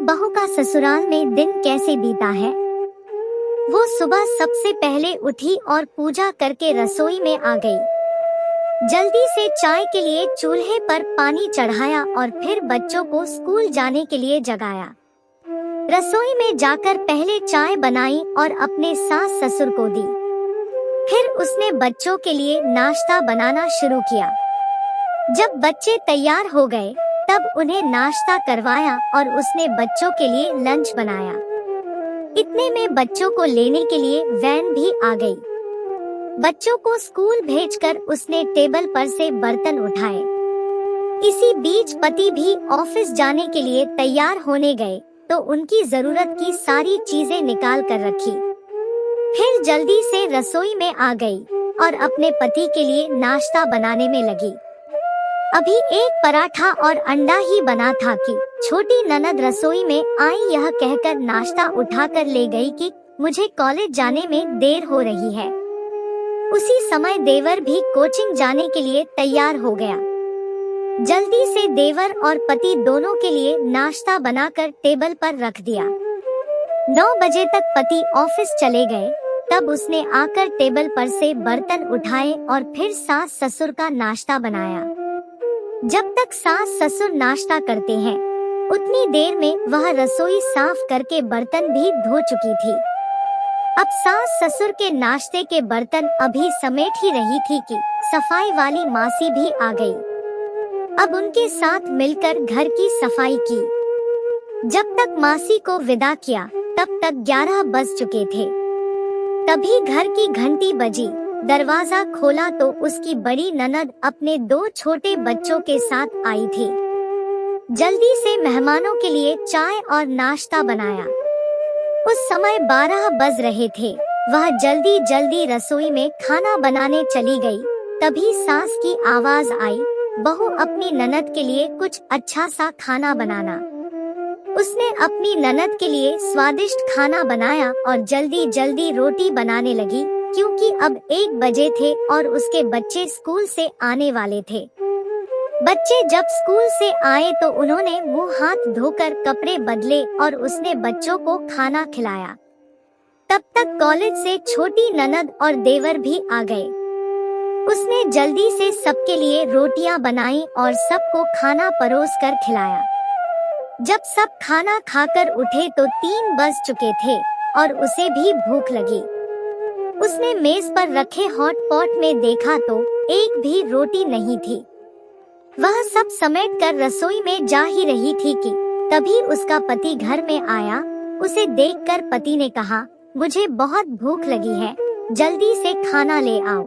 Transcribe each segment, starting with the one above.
बहू का ससुराल में दिन कैसे बीता है। वो सुबह सबसे पहले उठी और पूजा करके रसोई में आ गई। जल्दी से चाय के लिए चूल्हे पर पानी चढ़ाया और फिर बच्चों को स्कूल जाने के लिए जगाया। रसोई में जाकर पहले चाय बनाई और अपने सास ससुर को दी। फिर उसने बच्चों के लिए नाश्ता बनाना शुरू किया। जब बच्चे तैयार हो गए तब उन्हें नाश्ता करवाया और उसने बच्चों के लिए लंच बनाया। इतने में बच्चों को लेने के लिए वैन भी आ गई। बच्चों को स्कूल भेजकर उसने टेबल पर से बर्तन उठाए। इसी बीच पति भी ऑफिस जाने के लिए तैयार होने गए तो उनकी जरूरत की सारी चीजें निकाल कर रखी। फिर जल्दी से रसोई में आ गई और अपने पति के लिए नाश्ता बनाने में लगी। अभी एक पराठा और अंडा ही बना था कि छोटी ननद रसोई में आई। यह कहकर नाश्ता उठाकर ले गई कि मुझे कॉलेज जाने में देर हो रही है। उसी समय देवर भी कोचिंग जाने के लिए तैयार हो गया। जल्दी से देवर और पति दोनों के लिए नाश्ता बनाकर टेबल पर रख दिया। 9 बजे तक पति ऑफिस चले गए। तब उसने आकर टेबल पर से बर्तन उठाए और फिर सास ससुर का नाश्ता बनाया। जब तक सास ससुर नाश्ता करते हैं उतनी देर में वह रसोई साफ करके बर्तन भी धो चुकी थी। अब सास ससुर के नाश्ते के बर्तन अभी समेट ही रही थी कि सफाई वाली मासी भी आ गई। अब उनके साथ मिलकर घर की सफाई की। जब तक मासी को विदा किया तब तक 11 बज चुके थे। तभी घर की घंटी बजी। दरवाजा खोला तो उसकी बड़ी ननद अपने 2 छोटे बच्चों के साथ आई थी। जल्दी से मेहमानों के लिए चाय और नाश्ता बनाया। उस समय 12 बज रहे थे। वह जल्दी जल्दी रसोई में खाना बनाने चली गई। तभी सास की आवाज आई, बहू अपनी ननद के लिए कुछ अच्छा सा खाना बनाना। उसने अपनी ननद के लिए स्वादिष्ट खाना बनाया और जल्दी जल्दी रोटी बनाने लगी क्योंकि अब 1 बजे थे और उसके बच्चे स्कूल से आने वाले थे। बच्चे जब स्कूल से आए तो उन्होंने मुंह हाथ धोकर कपड़े बदले और उसने बच्चों को खाना खिलाया। तब तक कॉलेज से छोटी ननद और देवर भी आ गए। उसने जल्दी से सबके लिए रोटियां बनाई और सबको खाना परोस कर खिलाया। जब सब खाना खाकर उठे तो 3 बज चुके थे और उसे भी भूख लगी। उसने मेज पर रखे हॉट पॉट में देखा तो एक भी रोटी नहीं थी। वह सब समेट कर रसोई में जा ही रही थी कि तभी उसका पति घर में आया। उसे देखकर पति ने कहा, मुझे बहुत भूख लगी है, जल्दी से खाना ले आओ।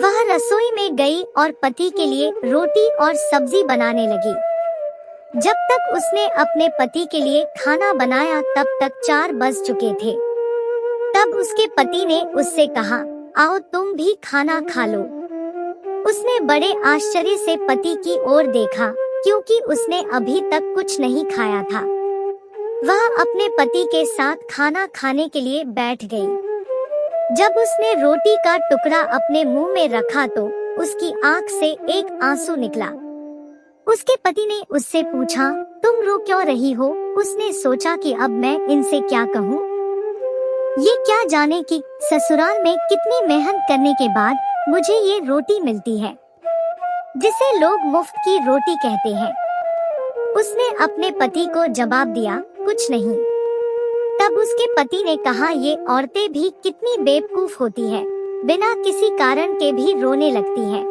वह रसोई में गई और पति के लिए रोटी और सब्जी बनाने लगी। जब तक उसने अपने पति के लिए खाना बनाया तब तक 4 बज चुके थे। तब उसके पति ने उससे कहा, आओ तुम भी खाना खा लो। उसने बड़े आश्चर्य से पति की ओर देखा क्योंकि उसने अभी तक कुछ नहीं खाया था। वह अपने पति के साथ खाना खाने के लिए बैठ गई। जब उसने रोटी का टुकड़ा अपने मुंह में रखा तो उसकी आंख से एक आंसू निकला। उसके पति ने उससे पूछा, तुम रो क्यों रही हो? उसने सोचा कि अब मैं इनसे क्या कहूँ। ये क्या जाने कि ससुराल में कितनी मेहनत करने के बाद मुझे ये रोटी मिलती है जिसे लोग मुफ्त की रोटी कहते हैं। उसने अपने पति को जवाब दिया, कुछ नहीं। तब उसके पति ने कहा, ये औरतें भी कितनी बेवकूफ होती है, बिना किसी कारण के भी रोने लगती है।